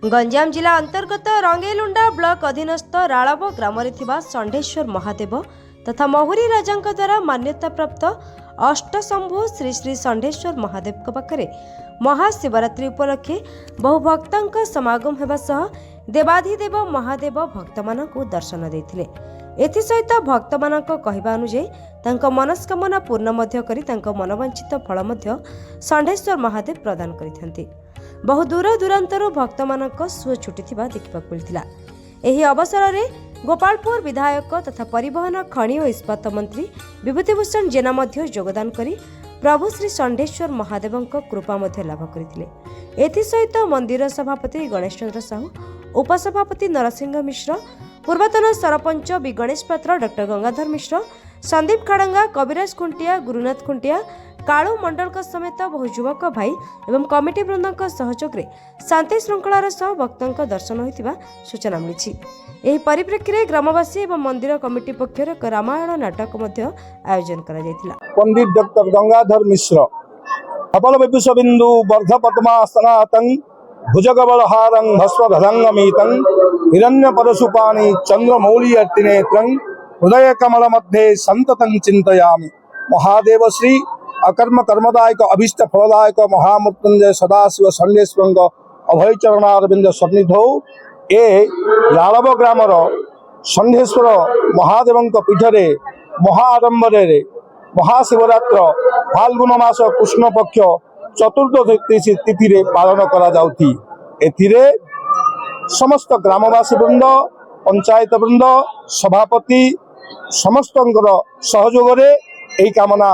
गंजाम जिला अंतर्गत रंगेलुंडा ब्लॉक अधीनस्थ राळब ग्राम षंढेश्वर महादेव तथा महुरी राजा द्वारा मान्यता प्राप्त अष्टशंभु श्री श्री षंढेश्वर महादेव पाखरे महाशिवरात्रि उपलक्षे बहु भक्तों समागम होगा सह देवाधिदेव महादेव भक्त मानकु दर्शन देथिले। एथिसहित भक्त मानक कहवा अनुसार तांको मनस्कामना पूर्ण मध्य करी तांको मनवांछित फल मध्य षंढेश्वर महादेव प्रदान करिथांती। बहु दूर दूरांतरु भक्त मानक सुଅ छुटिथिबा देखिबाक मिलिथिला। एही अवसर में गोपालपुर विधायक तथा परिवहन खनि और इस्पात मंत्री विभूतिभूषण जेना मध्य योगदान करी प्रभु श्री षंढेश्वर महादेव कृपा मध्य लाभ करथिले। एथिसहित मंदिर सभापति गणेश चंद्र साहू, उपसभापति नरसिंह मिश्र, पूर्वतन सरपंच बी गणेश पात्र, डॉक्टर गंगाधर मिश्र, संदीप खाड़ंगा, कविराज खुंटिया, गुरुनाथ खुंटिया, कालू मंडल समेत बहु युवक भाई एवं कमिटी वृंद सहयोग में शांति श्रृंखलार सह भक्तों दर्शन होता सूचना मिली। एही परिप्रेक्षी में ग्रामवासी एवं मंदिर कमिटी पक्षर एक रामायण नाटक आयोजन करा। पंडित डॉक्टर गंगाधर मिश्र कपाल विपुषबिंदु वर्ध पद्मासनातं भुजगबलहारं भस्वभृंगमीतं हिरण्य परशुपाणि चंद्रमौलियर्तिनेत्रं हृदय कमल मध्ये संततं चिंतयामि। महादेव श्री अकर्म कर्मदायक अभीष्ट फलदायक महामृत्युंजय सदाशिव षंढेश्वर अभय चरणारविंद सन्निधौ ए राळब ग्रामर षंढेश्वर महादेव पीठरे महाआडंबरे महाशिवरात्र फाल्गुन मास कृष्ण पक्ष चतुर्दशी तिथि पालन करा जाउथि। एथिरे समस्त ग्रामवासी वृंद, पंचायत वृंद, सभापति समस्त सहयोग रे एही कामना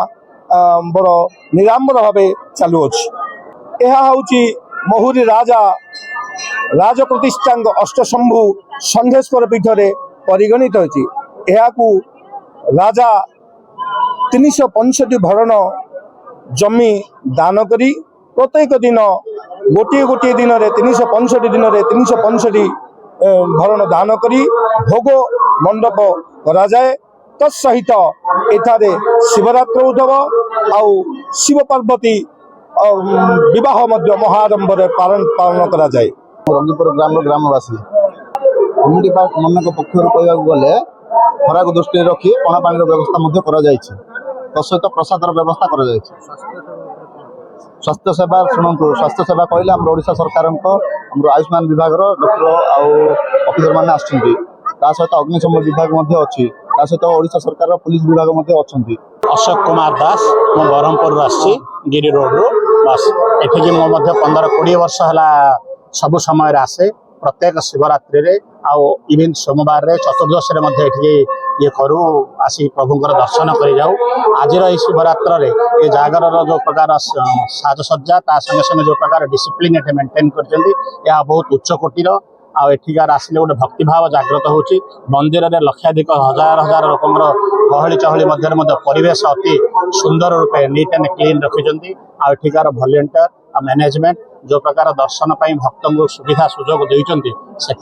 बड़ निरांबर भाव चालू अच्छी। यह हूँ महुरी राजा राज प्रतिष्ठा अष्टशंभु षंढेश्वर पीठरे परिगणित होती। राजा 365 भरण जमी दान करी प्रत्येक दिन गोटे गोटे दिन 365 दिन 365 भरण दान करी भोग मंडप करा जाए। तत्सहित एठारे शिवरात्र उत्सव आउ शिव पार्वती विवाह मध्य महाआडंबर पालन करा जाए। रंगीपुर ग्रामवासी कम्युनिटी पार्क मान पक्ष कह गले खरा को दृष्टि रखी पणा पानी व्यवस्था करा जायछि। तत्सहित प्रसादर व्यवस्था करा जायछि। स्वास्थ्य सेवा शुणु स्वास्थ्य सेवा कहले हम ओडिशा सरकार आयुष्मान विभाग डॉक्टर ऑफिसर मैंने आसछन्ति। ता सहित अग्निशम विभाग अच्छी सहित ओडिशा सरकार पुलिस विभाग अशोक कुमार दास मो बरहमपुर आसी गिरी रोड रो बस एठिकी मो 15-20 वर्ष है सब समय आसे प्रत्येक शिवरात्रि रे आउ इवन सोमवार रे चतुर्दशी रे मध्य एठिकी ये करू आसी प्रभुंकर दर्शन कर जाऊ। आज शिवरात्र रे ये जागर जो प्रकार साजसज्जा ता संगे संगे जो प्रकार डिसिप्लिन एठे मेंटेन करछन्ती या बहुत उच्च कोटिर आठिकार आसिले गोटे भक्तिभाव जागृत होची। मंदिर में लक्षाधिक हजार हजार लोकर गहली चहली मध्य परिवेश अति सुंदर रूपे नीट एंड क्लीन रखिंट। आठिकार वॉलंटियर मैनेजमेंट जो प्रकार दर्शन पर भक्त को सुविधा सुजोग देते से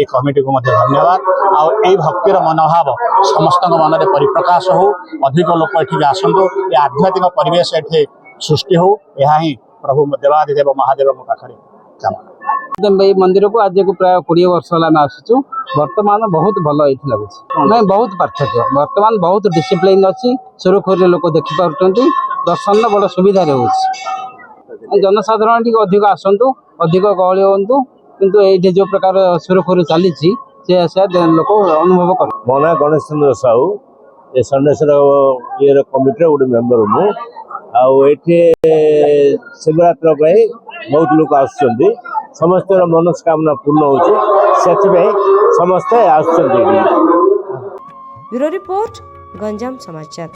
कमिटी को धन्यवाद। आई भक्तिर मनोभाव समस्त मन में परिप्रकाश हो, अधिक लोक ये आसतु, ये आध्यात्मिक परिवेश ये सृष्टि हो, यह ही प्रभु देवाधिदेव महादेव पाखे कामना। मंदिर को आज को प्राय 20 वर्ष है आसुचु। वर्तमान बहुत भल ये लगुच नहीं बहुत पार्थक्य वर्तमान बहुत डिसिप्लिन अच्छी सुरखुरी लोक देखिपुं दर्शन बड़ सुविधा हो। जनसाधारण टी अधिक आसतु अधिक गहली हूँ किंतु ये जो प्रकार सुरखुरी चली लोक अनुभव कर। मो ना गणेश चंद्र साहू ये षंढेश्वर ये कमिटी गोटे मेम्बर मु शिवरात्र बहुत लोग आसुच्चंदी समस्त मनस्कामना पूर्ण होचे समस्ते आसुच्चंदी। ब्यूरो रिपोर्ट गंजाम समाचार।